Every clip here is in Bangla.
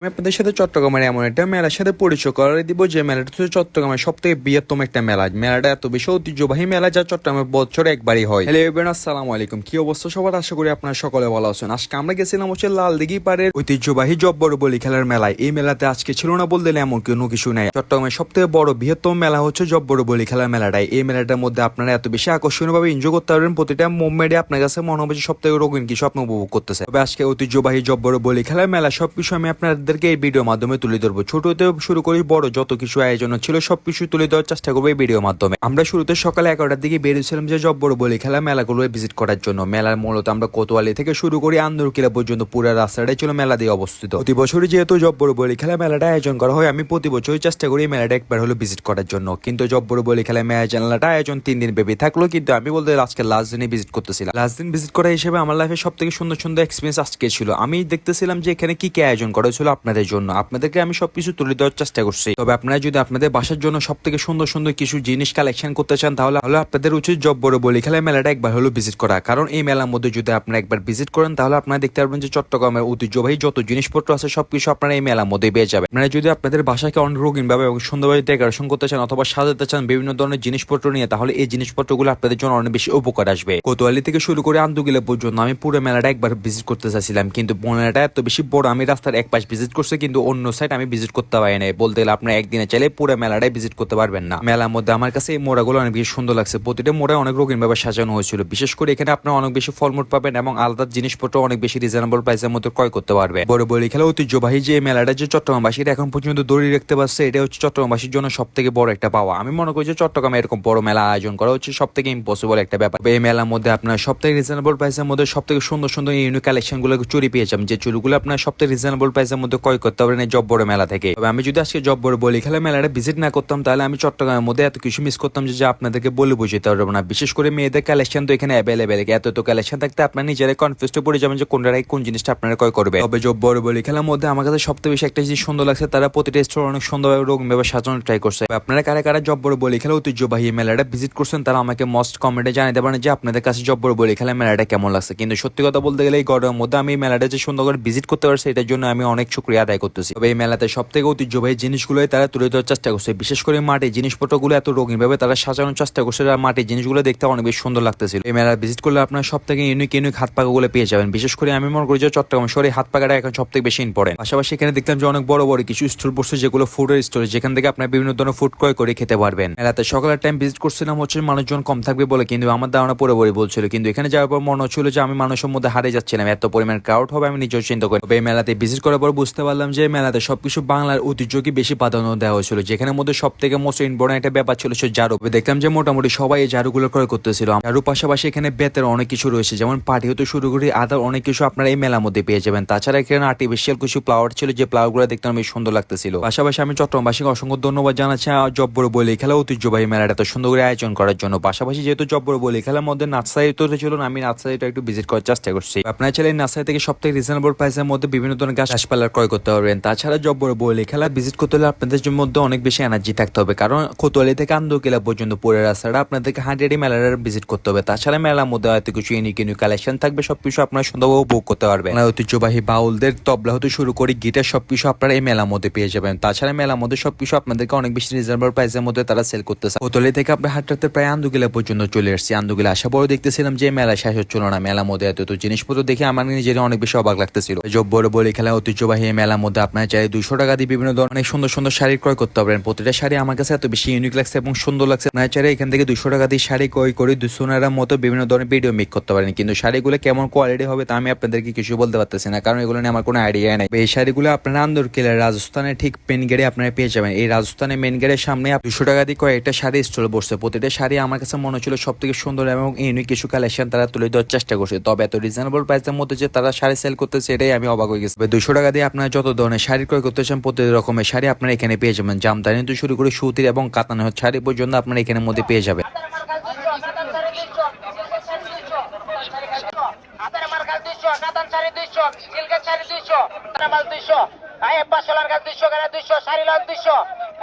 আমি আপনাদের সাথে চট্টগ্রামের এমন একটা মেলার সাথে পরিচয় করে দিব যে মেলাটা হচ্ছে চট্টগ্রামের সব থেকে বৃহত্তম একটা মেলা। মেলাটা এত বেশি ঐতিহ্যবাহী মেলা যা চট্টগ্রামের বছরে একবারই হয়। হ্যালো এভরিওয়ান, আসসালামু আলাইকুম। কি অবস্থা সবার? আশা করি আপনারা সকলে ভালো আছেন। আজকে আমরা গেছিলাম হচ্ছে লালদিঘি পাড়ের ঐতিহ্যবাহী জব্বর বলি খেলার মেলায়। এই মেলাতে আজকে ছিল না বলতে এমন কোনো কিছু নাই। চট্টগ্রামের সব থেকে বড় বৃহত্তম মেলা হচ্ছে জব্বর বলি খেলার মেলাটাই। এই মেলাটার মধ্যে আপনারা এত বেশি আকর্ষণীয় ভাবে এনজয় করতে পারবেন। প্রতিটা মুভমেন্টে আপনার কাছে মনে হবে সব থেকে রঙিন কিছু আপনি উপভোগ করতেছে। তবে আজকে ঐতিহ্যবাহী জব্বর বলি খেলার মেলা সবকিছু আমি আপনাদেরকে এই ভিডিওর মাধ্যমে তুলে ধরবো। ছোটতে শুরু করি বড় যত কিছু আয়োজন ছিল সবকিছু তুলে দেওয়ার চেষ্টা করবো এই ভিডিওর মাধ্যমে। আমরা শুরুতে সকালে 11টার দিকে বেরিয়েছিলাম যে জব্বর বলি খেলা মেলাগুলো ভিজিট করার জন্য। মেলার মূলত আমরা কোতোয়ালি থেকে শুরু করি আন্দরকিলা পর্যন্ত পুরো রাস্তাটাই ছিল মেলা দিয়ে অবস্থিত। প্রতি বছরই যেহেতু জব্বর বলি খেলা মেলাটা আয়োজন করা হয়, আমি প্রতি বছরই চেষ্টা করি মেলাটা একবার হলো ভিজিট করার জন্য। কিন্তু জব্বর বলি খেলা মেলাটা আয়োজন 3 দিন ব্যাপী থাকলো, কিন্তু আমি বলতে আজকে লাস্ট দিনে ভিজিট করতেছিলাম। লাস্ট দিন ভিজিট করা হিসেবে আমার লাইফে সব থেকে সুন্দর সুন্দর এক্সপিরিয়েন্স আজকে ছিল। আমি দেখতেছিলাম যে এখানে কি কি আয়োজন করা হয়েছিল আপনাদের জন্য। আপনাদেরকে আমি সবকিছু তুলে দেওয়ার চেষ্টা করছি। তবে আপনারা যদি আপনাদের বাসার জন্য সব থেকে সুন্দর সুন্দর কিছু জিনিস কালেকশন করতে চান তাহলে আপনাদের উচিত জব্বর বলি খেলা মেলাটা একবার হলো ভিজিট করা। কারণ এই মেলার মধ্যে যদি আপনারা একবার ভিজিট করেন তাহলে আপনারা দেখতে পারবেন যে চট্টগ্রামের ঐতিহ্যবাহী যত জিনিসপত্র আছে সবকিছু আপনারা এই মেলার মধ্যে পেয়ে যাবেন। আপনারা যদি আপনাদের বাসাকে অনেক রঙিন ভাবে এবং সুন্দরভাবে ডেকোরেশন করতে চান অথবা সাজাতে চান বিভিন্ন ধরনের জিনিসপত্র নিয়ে, তাহলে এই জিনিসপত্রগুলো আপনাদের জন্য অনেক বেশি উপকার আসবে। কোতোয়ালি থেকে শুরু করে আন্দুগিলা পর্যন্ত আমি পুরো মেলাটা একবার ভিজিট করতে চাইছিলাম, কিন্তু মেলাটা এত বেশি বড় আমি রাস্তার এক পাশ ভিজিট করছি কিন্তু অন্য সাইড আমি ভিজিট করতে পারি নাই। বলতে গেলে আপনার একদিনে চাইলে পুরো মেলাটাই ভিজিট করতে পারবেন না। মেলার মধ্যে আমার কাছে এই মোড়াগুলো অনেক বেশি সুন্দর লাগছে। প্রতিটা মোড়ায় অনেক রঙিন ভাবে সাজানো হয়েছিল। বিশেষ করে এখানে আপনার অনেক বেশি ফলমূল পাবেন এবং আলাদা জিনিসপত্র অনেক বেশি রিজনেবল প্রাইসের মধ্যে ক্রয় করতে পারবে। বড় বলি খেলা ঐতিহ্যবাহী যে মেলাটা যে চট্টগ্রামবাসীরা এখন পর্যন্ত দড়ি রাখতে পারছে, এটা হচ্ছে চট্টগ্রামবাসীর জন্য সব থেকে বড় একটা পাওয়া। আমি মনে করি যে চট্টগ্রামে এরকম বড় মেলা আয়োজন করা হচ্ছে সব থেকে ইম্পসিবল একটা ব্যাপার। এই মেলার মধ্যে আপনার সব থেকে রিজনেবল প্রাইসের মধ্যে সব থেকে সুন্দর সুন্দর ইউনিক কালেকশন গুলো চুরি পেয়ে যাবেন, যে চুরিগুলো আপনার সব থেকে রিজনেবল প্রাইসের মধ্যে ক্রয় করতে পারবেন এই জব্বর মেলা থেকে। তবে আমি যদি আজকে জব্বর বলি খেলা মেলাটা ভিজিট না করতাম তাহলে আমি চট্টগ্রামের মধ্যে এত কিছু মিস করতাম যে আপনাদেরকে বলে বুঝতে পারবো না। বিশেষ করে মেয়েদের কালেকশন তো এখানে অ্যাভেলেবেল। এত তো কালেকশন থাকতে আপনার নিজেরাই কনফিউজ পড়ে যাবেন যে কোনটাই কোন জিনিসটা আপনারা ক্রয় করবে। তবে জব্বর বলি খেলার মধ্যে আমার কাছে সবথেকে বেশি একটা জিনিস সুন্দর লাগছে, তারা প্রতিটা স্টোর অনেক সুন্দরভাবে রঙিনভাবে সাজানোর ট্রাই করছে। আপনারা কারা কারা জব্বর বলি খেলা ঐতিহ্যবাহী মেলাটা ভিজিট করছেন তারা আমাকে মস্ট কমেন্টে জানাতে পারেন যে আপনাদের কাছে জব্বর বলি খেলা মেলাটা কেমন লাগছে। কিন্তু সত্যি কথা বলতে গেলে এই গরমের মধ্যে আমি মেলাটা যে সুন্দর করে ভিজিট করতে পারছি এটার জন্য আমি অনেক শুকরিয়া আদায় করতেছি। তবে এই মেলাতে সব থেকে ঐতিহ্যবাহী জিনিসগুলোই তারা তুলে ধরার চেষ্টা করছে। বিশেষ করে মাটির জিনিসপত্রগুলো এত রঙিন ভাবে তারা সাজানোর চেষ্টা করছে আর মাটির জিনিসগুলো দেখতে অনেক বেশি সুন্দর লাগতেছিল। এই মেলা ভিজিট করলে আপনার সব থেকে ইউনিক হাত পাকাগুলো পেয়ে যাবেন। বিশেষ করে আমি মনে করি যে চট্টগ্রাম শহরে হাত পাকাটা এখন সব থেকে বেশি ইম্পর্টেন্ট। পাশাপাশি এখানে দেখলাম যে অনেক বড় বড় কিছু স্টল বসছে যেগুলো ফুডের স্টোর, যেখান থেকে আপনার বিভিন্ন ধরনের ফুড ক্রয় করে খেতে পারবেন। মেলাতে সকালের টাইম ভিজিট করছিলাম হচ্ছে মানুষজন কম থাকবে বলে, কিন্তু আমার ধারণা পুরোপুরি বলছিল। কিন্তু এখানে যাওয়ার পর মনে হচ্ছিল যে আমি মানুষের মধ্যে হারিয়ে যাচ্ছিলাম, এত পরিমাণ ক্রাউড হবে আমি নিজেও চিন্তা করি। তবে এই মেলাতে ভিজিট করার পর বুঝতে পারলাম যে মেলাতে সবকিছু বাংলার ঐতিহ্যকে বেশি প্রাধান্য দেওয়া হয়েছিল, যেখানে মধ্যে সব থেকে মোস্ট ইম্পর্টেন্ট একটা ব্যাপার ছিল সে ঝাড়ু। দেখলাম যে মোটামুটি সবাই এই ঝাড়ুগুলো ক্রয় করতেছিল। ঝাড়ুর পাশাপাশি এখানে বেতের অনেক কিছু রয়েছে, যেমন পাটি হতে শুরু করে আদার অনেক কিছু আপনারা এই মেলার মধ্যে পেয়ে যাবেন। তাছাড়া এখানে আর্টিফিশিয়াল কিছু ফ্লাওয়ার ছিল, যে ফ্লাওয়ার গুলো দেখতে অনেক সুন্দর লাগতেছিল। পাশাপাশি আমি চট্টগ্রামবাসীকে অসংখ্য ধন্যবাদ জানাচ্ছি জব্বর বলি খেলা ঐতিহ্যবাহী মেলাটা এত সুন্দর করে আয়োজন করার জন্য। পাশাপাশি যেহেতু জব্বর বলি খেলার মধ্যে নার্সারি তো ছিল না, আমি নার্সারিটা একটু ভিজিট করার চেষ্টা করছি। আপনারা চাইলে নার্সারি থেকে সব থেকে রিজনেবল প্রাইসের মধ্যে বিভিন্ন ধরনের গাছপালা ক্রয় করতে পারবেন। তাছাড়া জব্বর বলি খেলা ভিজিট করতে হলে আপনাদের মধ্যে অনেক বেশি এনার্জি থাকতে হবে, কারণ কোতোয়ালি থেকে আন্দরকিলা পর্যন্ত পুরো রাস্তাটা আপনাদেরকে হাঁটিয়ে মেলাটা ভিজিট করতে হবে। তাছাড়া মেলার মধ্যে হয়তো কিছু ইউনিক কালেকশন থাকবে, সবকিছু আপনারা সুন্দরভাবে উপভোগ করতে পারবেন। ঐতিহ্যবাহী বাউলদের তবলা হতে শুরু করে গিটার সবকিছু আপনারা এই মেলার মধ্যে পেয়ে যাবেন। তাছাড়া মেলার মধ্যে সবকিছু আপনাদেরকে অনেক বেশি রিজনেবল প্রাইসের মধ্যে তারা সেল করতেছে। কোতোয়ালি থেকে আপনি হাঁটতে প্রায় আন্দরকিলা পর্যন্ত চলে আসছি। আন্দরকিলা আসা পরে দেখতেছিলাম যে মেলা শেষ হচ্ছিল না। মেলার মধ্যে এত জিনিসপত্র দেখে আমার নিজের অনেক বেশি অবাক লাগতেছিল। জব্বর বলি খেলা ঐতিহ্যবাহী মেলার মধ্যে আপনারা চাই 200 টাকা দিয়ে বিভিন্ন ধরনের অনেক সুন্দর সুন্দর শাড়ি ক্রয় করতে পারবেন। প্রতিটা শাড়ি আমার কাছে এত বেশি ইউনিক লাগছে এবং সুন্দর লাগছে। আপনারা চাইলে এখান থেকে 200 টাকা দিয়ে শাড়ি ক্রয় করে 200 টাকার মতো বিভিন্ন ধরনের ভিডিও মেক করতে পারেন। কিন্তু শাড়িগুলো কেমন কোয়ালিটি হবে তা আমি আপনাদেরকে কিছু বলতে পারতেছি না, কারণ এগুলো নিয়ে আমার কোনো আইডিয়া নাই। এই শাড়িগুলো আপনারা আন্দরকিলা রাজস্থানের ঠিক মেন গেটে আপনারা পেয়ে যাবেন। এই রাজস্থানের মেন গেটের সামনে 200 টাকা দিয়ে কয়েকটা শাড়ি স্টল বসছে। প্রতিটা শাড়ি আমার কাছে মনে হচ্ছিল সব থেকে সুন্দর এবং ইউনিক কিছু কালেকশন তারা তুলে দেওয়ার চেষ্টা করছে। তবে এত রিজনেবল প্রাইসের মধ্যে যে তারা শাড়ি সেল করতেছে এটাই আমি অবাক হয়ে গেছি। 200 টাকা দিয়ে আপনারা যত ধরনের শাড়ি ক্রয় করতে চান প্রতি রকমের শাড়ি আপনারা এখানে পেয়ে যাবেন। জামদানি তো শুরু করে সুতির এবং কাতানের শাড়ি পর্যন্ত আপনারা এখানের মধ্যে পেয়ে যাবেন।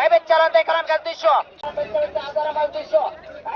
Evet çalan kalan gaz 200 হাজার মাল 200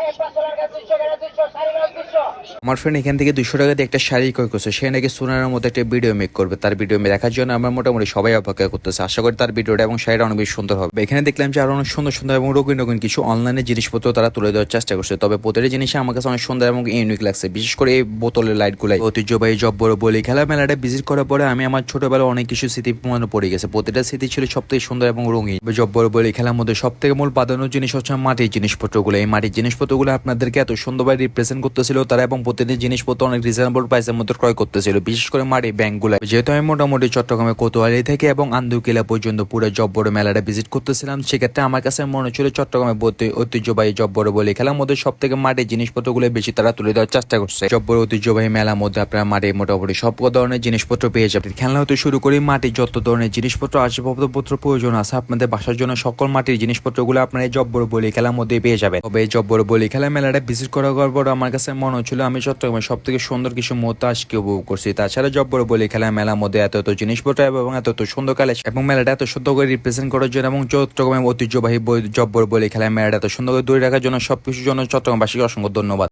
এক পাঁচলার গaz 200 গেলে 200 শাড়ি গেলে 200 আমার ফ্রেন্ড এখান থেকে 200 টাকা দিয়ে একটা শাড়ি ক্রয় করছে, সে নাকি সোনার মধ্যে একটা ভিডিও মেক করবে। তার ভিডিও দেখার জন্য আমরা মোটামুটি সবাই অপেক্ষা করতেছে। আশা করি তার ভিডিওটা এবং শাড়িটা অনেক বেশি সুন্দর হবে। এখানে দেখলাম যে আরো অনেক সুন্দর সুন্দর এবং রঙিন রঙিন কিছু অনলাইনে জিনিসপত্র তারা তুলে দেওয়ার চেষ্টা করছে। তবে প্রতিটা জিনিসই আমার কাছে অনেক সুন্দর এবং ইউনিক লাগছে, বিশেষ করে এই বোতলের লাইট গুলাই। ঐতিহ্যবাহী জব্বর বলি খেলা মেলাটা ভিজিট করার পরে আমি আমার ছোটবেলায় অনেক কিছু স্মৃতি মনে পড়ে গেছে। প্রতিটা স্মৃতি ছিল সব থেকে সুন্দর এবং রঙিন। জব্বর বলি খেলার মধ্যে সব থেকে মূল প্রাধান্য জিনিস হচ্ছে মাটির জিনিসপত্রগুলো। এই মাটির জিনিসপত্রগুলো আপনাদেরকে এত সুন্দরভাবে রিপ্রেজেন্ট করতেছিল তারা, এবং প্রতিটি জিনিসপত্র অনেক রিজনেবল প্রাইসের মধ্যে ক্রয় করতেছিল, বিশেষ করে মাটির ব্যাংকগুলো। যেহেতু আমি মোটামুটি চট্টগ্রামে কোতোয়ালি থেকে এবং আন্দুকিলা পর্যন্ত পুরো জব্বর মেলাটা ভিজিট করতেছিলাম, সেক্ষেত্রে আমার কাছে মনে হচ্ছিল চট্টগ্রামে ঐতিহ্যবাহী জব্বর বলি খেলার মধ্যে সব থেকে মাটির জিনিসপত্রগুলো বেশি তারা তুলে দেওয়ার চেষ্টা করছে। জব্বর ঐতিহ্যবাহী মেলার মধ্যে আপনারা মাটির মোটামুটি সব ধরনের জিনিসপত্র পেয়ে যাবেন। খেলনা হতে শুরু করে মাটির যত ধরনের জিনিসপত্র আসবাবপত্র প্রয়োজন আছে আপনাদের বাসার জন্য, সকল মাটির জিনিসপত্রগুলো আপনারা এই জব্বর বলি খেলার মধ্যে পেয়ে যাবেন। তবে এই জব্বর বলি খেলা মেলাটা ভিজিট করার পর আমার কাছে মনে হচ্ছিল আমি চট্টগ্রামের সব থেকে সুন্দর কিছু মুহূর্ত আজকে উপভোগ করছি। তাছাড়া জব্বর বলি খেলা মেলার মধ্যে এত জিনিসপত্র এবং এত সুন্দর কালেকশন এবং মেলাটা এত সুন্দর করে রিপ্রেজেন্ট করার জন্য এবং চট্টগ্রামের ঐতিহ্যবাহী জব্বর বলি খেলা মেলাটা এত সুন্দর করে ধরে রাখার জন্য সবকিছুর জন্য চট্টগ্রামবাসীকে অসংখ্য ধন্যবাদ।